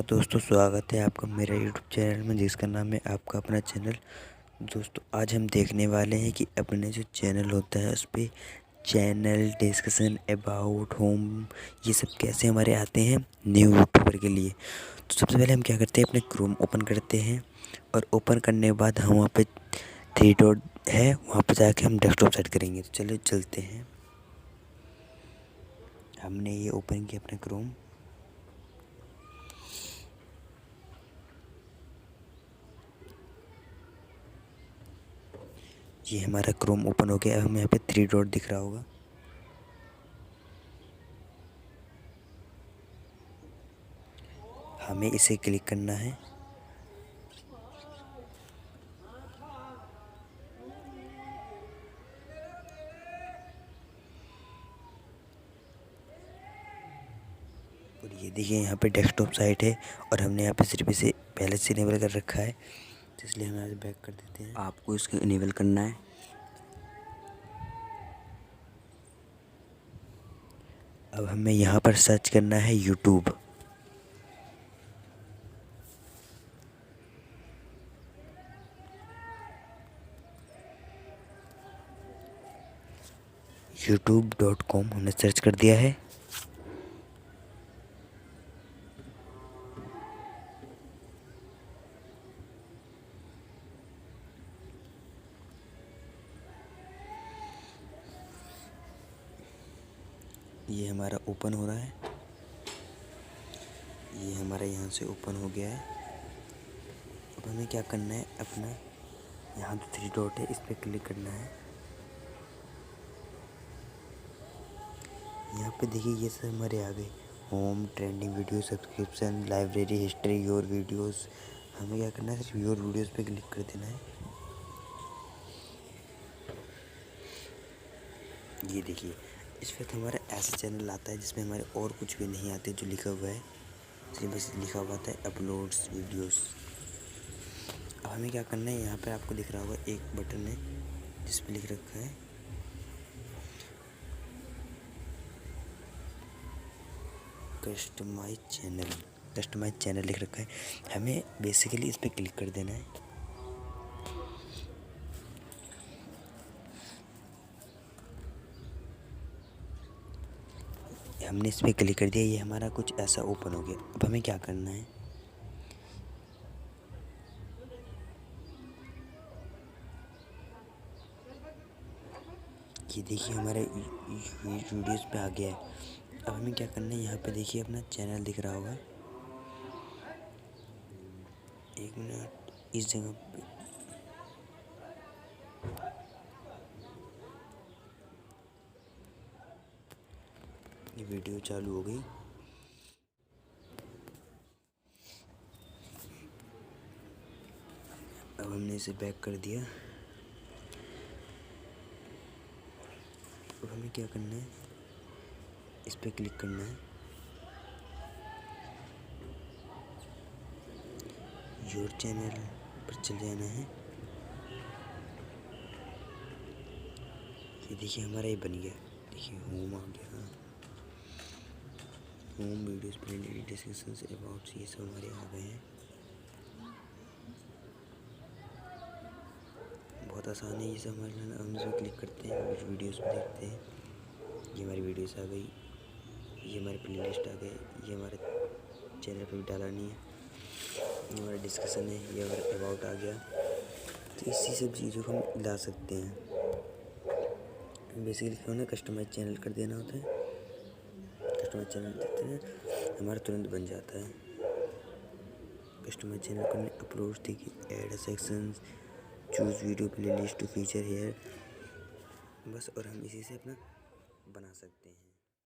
नमस्कार दोस्तों, स्वागत है आपका मेरा यूट्यूब चैनल में जिसका नाम है आपका अपना चैनल। दोस्तों आज हम देखने वाले हैं कि अपने जो चैनल होता है उस पर चैनल डिस्कशन अबाउट होम ये सब कैसे हमारे आते हैं न्यू यूट्यूबर के लिए। तो सबसे पहले हम क्या करते हैं, अपने क्रोम ओपन करते हैं और ओपन करने के बाद हम वहाँ पे 3 डॉट है वहाँ पर जाके हम डेस्कटॉप सेट करेंगे। तो चलो चलते हैं। हमने ये ओपन किया अपना क्रोम। ये हमारा क्रोम ओपन हो गया। अब हमें यहाँ पे 3 डॉट दिख रहा होगा। हमें इसे क्लिक करना है। और ये देखिए यहाँ पे डेस्कटॉप साइट है और हमने यहाँ पे सिर्फ इसे पहले से इनेबल कर रखा है, तो इसलिए हम यहाँ बैक कर देते हैं। आपको इसको इनेबल करना है। अब हमें यहाँ पर सर्च करना है यूट्यूब। youtube.com हमने सर्च कर दिया है। ये हमारा ओपन हो रहा है। ये हमारा यहाँ से ओपन हो गया है। अब हमें क्या करना है, अपना यहाँ जो 3 डॉट है इस पर क्लिक करना है। यहाँ पे देखिए ये सब हमारे आ गए, home, trending video, subscription, library, history, your videos. हमें क्या करना है, सिर्फ योर वीडियोस पे क्लिक कर देना है। ये देखिए इस पर हमारा ऐसा चैनल आता है जिसमें हमारे और कुछ भी नहीं आते जो लिखा हुआ है, सिर्फ बस लिखा हुआ था अपलोड्स वीडियोस। अब हमें क्या करना है, यहाँ पर आपको दिख रहा होगा एक बटन है जिस पर लिख रखा है कस्टमाइज चैनल लिख रखा है। हमें बेसिकली इस पर क्लिक कर देना है। हमने इस पर क्लिक कर दिया। ये हमारा कुछ ऐसा ओपन हो गया। अब हमें क्या करना है, ये देखिए हमारे वीडियोस पे आ गया है। अब हमें क्या करना है, यहाँ पे देखिए अपना चैनल दिख रहा होगा। एक मिनट, इस जगह पे ये वीडियो चालू हो गई। अब हमने इसे बैक कर दिया। अब हमें क्या करना है, इस पर क्लिक करना है। योर चैनल पर चले जाना है। ये देखिए हमारा ये बन गया। देखिए होम आ गया, home, videos, printed discussions about, ये सब हमारे आ गए हैं। बहुत आसान है ये सब हमारे लिए। हम इस पर क्लिक करते हैं, कुछ वीडियोस में देखते हैं। ये हमारी वीडियोस आ गई, ये हमारे प्लेलिस्ट आ गए, ये हमारे चैनल पर भी डाला नहीं है। ये हमारा डिस्कशन है, ये हमारा अबाउट आ गया। तो इसी सब चीज़ों को हम ला सकते हैं। बेसिकली क्या होना है, कस्टमाइज चैनल कर देना होता है। कस्टमाइज चैनल देते हैं, हमारा तुरंत बन जाता है। कस्टमाइज चैनल करने अपलोड, देखिए add sections, choose video playlist to feature here, बस। और हम इसी से अपना बना सकते हैं।